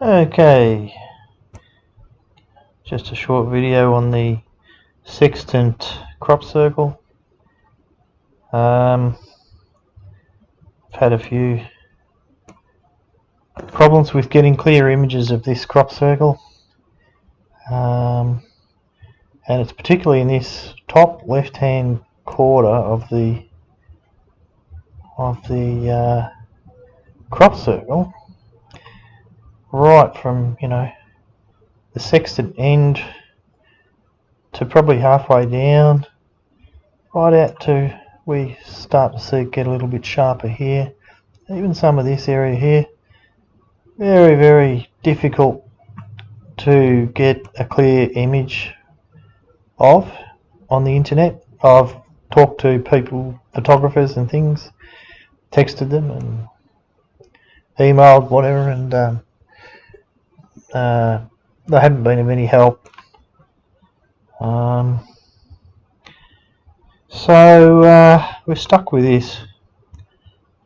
Okay, just a short video on the Sextant Crop Circle. I've had a few problems with getting clear images of this crop circle, and it's particularly in this top left hand quarter of the crop circle, right from the sextant end to probably halfway down, right out to we start to see it get a little bit sharper here. Even some of this area here, very difficult to get a clear image of on the internet. I've talked to people, photographers and things, texted them and emailed, whatever, and they haven't been of any help. So we're stuck with this,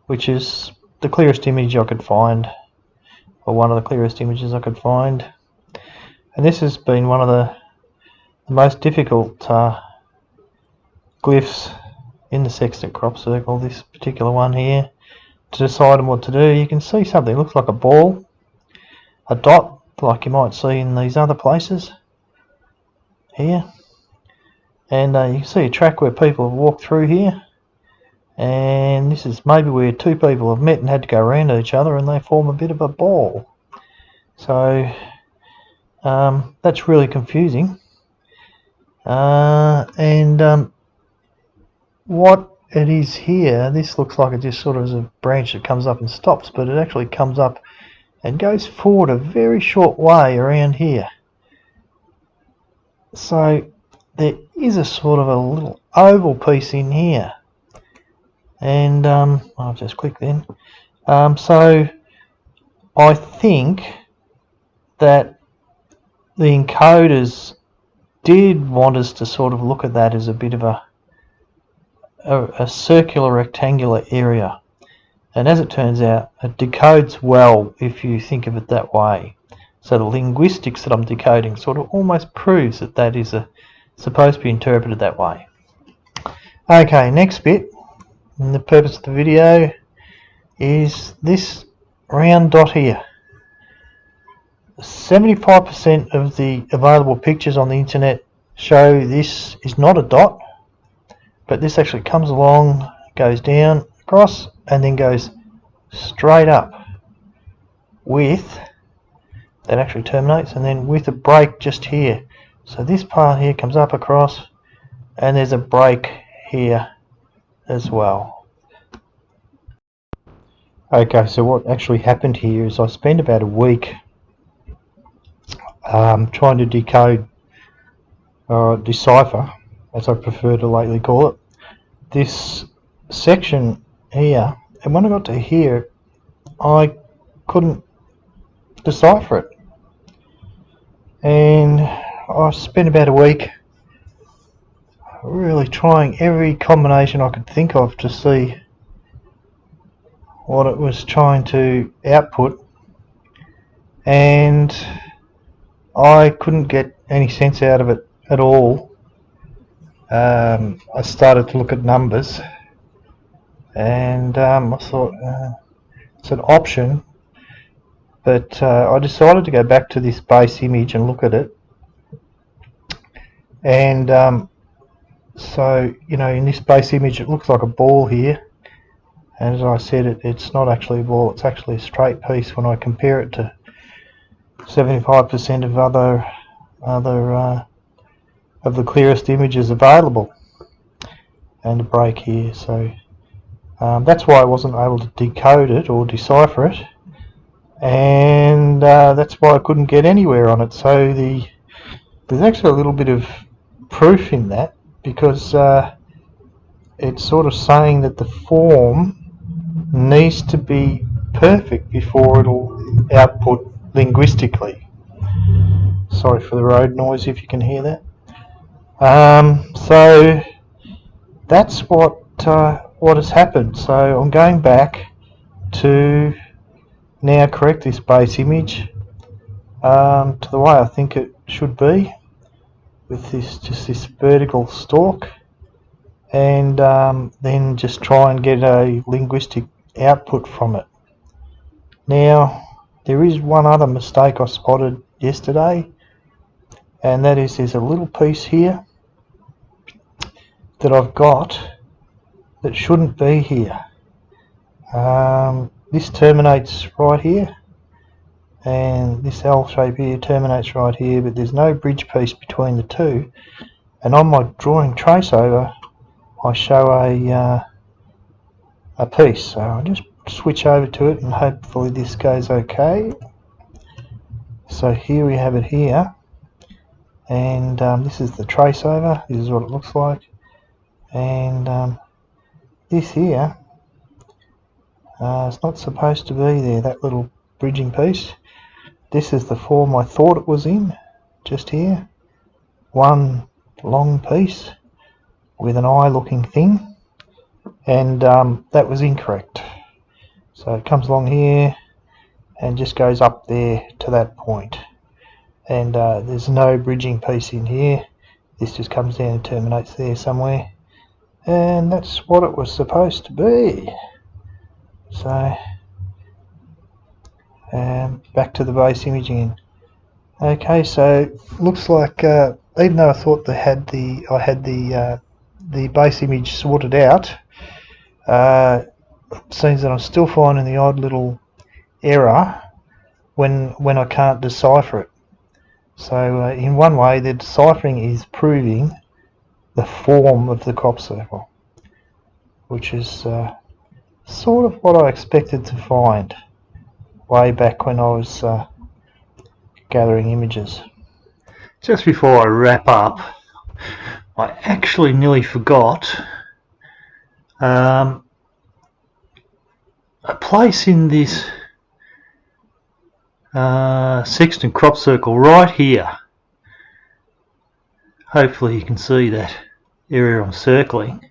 which is the clearest image I could find, or one of the clearest images I could find. And this has been one of the most difficult glyphs in the Sextant Crop Circle, this particular one here, to decide on what to do. You can see something looks like a ball, a dot, like you might see in these other places here, and you can see a track where people have walked through here, and this is maybe where two people have met and had to go around each other, and they form a bit of a ball. So that's really confusing, and what it is here, this looks like it just sort of is a branch that comes up and stops, but it actually comes up and goes forward a very short way around here. So there is a sort of a little oval piece in here, and I'll just click then. So I think that the encoders did want us to sort of look at that as a bit of a circular rectangular area, and as it turns out, it decodes well if you think of it that way. So the linguistics that I'm decoding sort of almost proves that that is supposed to be interpreted that way. Okay, next bit, and the purpose of the video is this round dot here. 75% of the available pictures on the internet show this is not a dot, but this actually comes along, goes down, across, and then goes straight up with, that actually terminates, and then with a break just here. So this part here comes up across, and there's a break here as well. Okay, so what actually happened here is I spent about a week trying to decode, or decipher, as I prefer to lately call it, this section here, and when I got to here I couldn't decipher it, and I spent about a week really trying every combination I could think of to see what it was trying to output, and I couldn't get any sense out of it at all. I started to look at numbers, and I thought it's an option, but I decided to go back to this base image and look at it. And so in this base image it looks like a ball here, and as I said, it's not actually a ball, it's actually a straight piece when I compare it to 75% of other of the clearest images available, and a break here. So that's why I wasn't able to decode it or decipher it, and that's why I couldn't get anywhere on it. So there's actually a little bit of proof in that, because it's sort of saying that the form needs to be perfect before it'll output linguistically. Sorry for the road noise if you can hear that. So that's what has happened. So I'm going back to now correct this base image to the way I think it should be, with this vertical stalk, and then just try and get a linguistic output from it. Now, there is one other mistake I spotted yesterday, and that is there's a little piece here that I've got that shouldn't be here. This terminates right here, and this L shape here terminates right here, but there's no bridge piece between the two. And on my drawing trace over, I show a piece. So I'll just switch over to it, and hopefully this goes okay. So here we have it here, and this is the trace over. This is what it looks like, and this here, it's not supposed to be there, that little bridging piece. This is the form I thought it was in, just here. One long piece with an eye looking thing, and that was incorrect. So it comes along here and just goes up there to that point, and there's no bridging piece in here. This just comes down and terminates there somewhere, and that's what it was supposed to be. So back to the base image again. Okay, so looks like even though I thought I had the base image sorted out, it seems that I'm still finding the odd little error when I can't decipher it. So in one way, the deciphering is proving the form of the crop circle, which is sort of what I expected to find way back when I was gathering images. Just before I wrap up, I actually nearly forgot a place in this Sextant Crop Circle right here. Hopefully you can see that area I'm circling.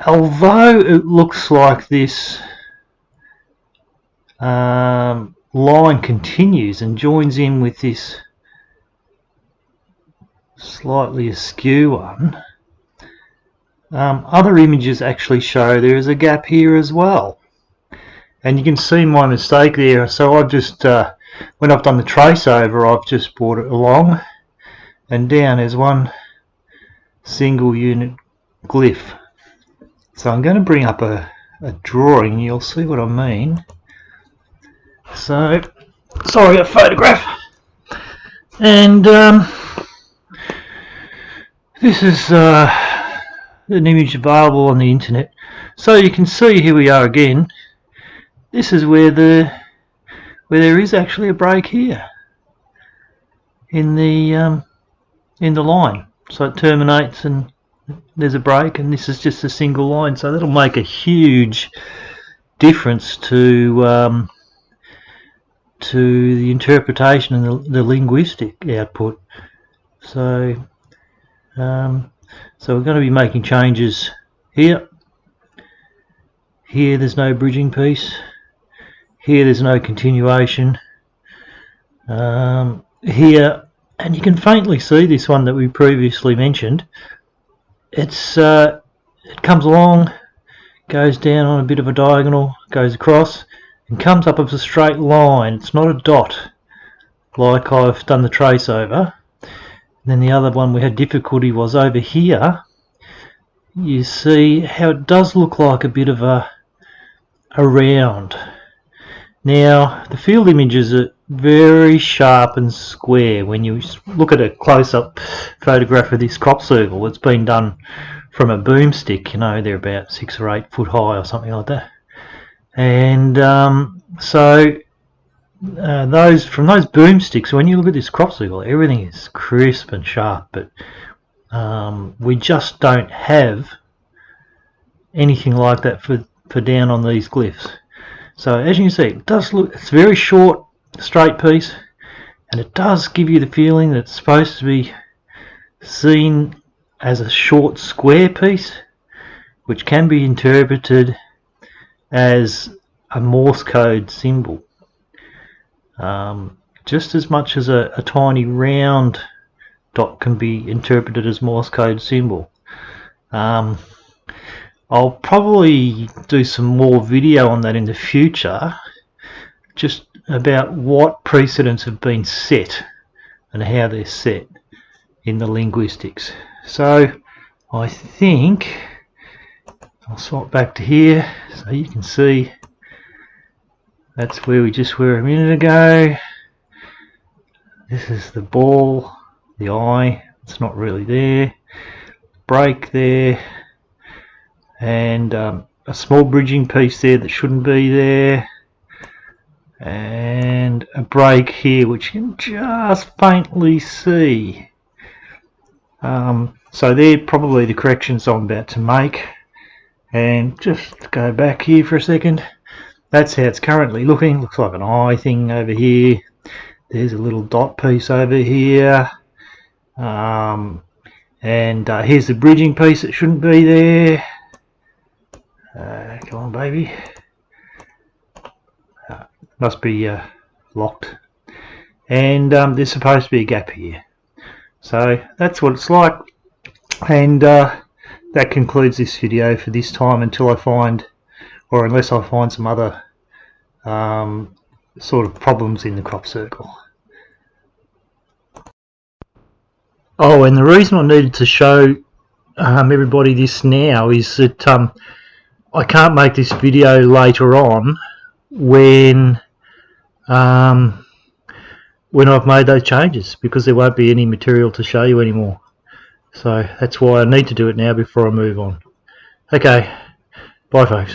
Although it looks like this line continues and joins in with this slightly askew one, other images actually show there is a gap here as well, and you can see my mistake there. So I've just when I've done the trace over, I've just brought it along and down as one single unit glyph. So I'm going to bring up a drawing, you'll see what I mean. So, sorry, a photograph. And this is an image available on the internet. So you can see, here we are again. This is where there is actually a break here in the line. So it terminates and there's a break, and this is just a single line. So that'll make a huge difference to the interpretation and the linguistic output. So so we're going to be making changes here. Here there's no bridging piece. Here there's no continuation. Here, and you can faintly see this one that we previously mentioned. It comes along, goes down on a bit of a diagonal, goes across, and comes up as a straight line. It's not a dot like I've done the trace over. And then the other one we had difficulty was over here. You see how it does look like a bit of a round. Now the field images are very sharp and square. When you look at a close-up photograph of this crop circle, it's been done from a boomstick, you know, they're about 6 or 8 foot high or something like that. And so from those boomsticks, when you look at this crop circle, everything is crisp and sharp, but we just don't have anything like that for down on these glyphs. So as you can see, it does look, it's a very short straight piece, and it does give you the feeling that it's supposed to be seen as a short square piece, which can be interpreted as a Morse code symbol. just as much as a tiny round dot can be interpreted as Morse code symbol. I'll probably do some more video on that in the future, just about what precedents have been set and how they're set in the linguistics. So I think I'll swap back to here so you can see that's where we just were a minute ago. This is the ball, the eye, it's not really there, break there, and a small bridging piece there that shouldn't be there, and a break here which you can just faintly see. So they're probably the corrections I'm about to make. And just go back here for a second. That's how it's currently looking. Looks like an eye thing over here. There's a little dot piece over here. And here's the bridging piece that shouldn't be there. Come on, baby. Must be locked. And there's supposed to be a gap here. So that's what it's like. And that concludes this video for this time, until I find, or unless I find some other sort of problems in the crop circle. Oh, and the reason I needed to show everybody this now is that I can't make this video later on when I've made those changes, because there won't be any material to show you anymore. So that's why I need to do it now before I move on. Okay, bye folks.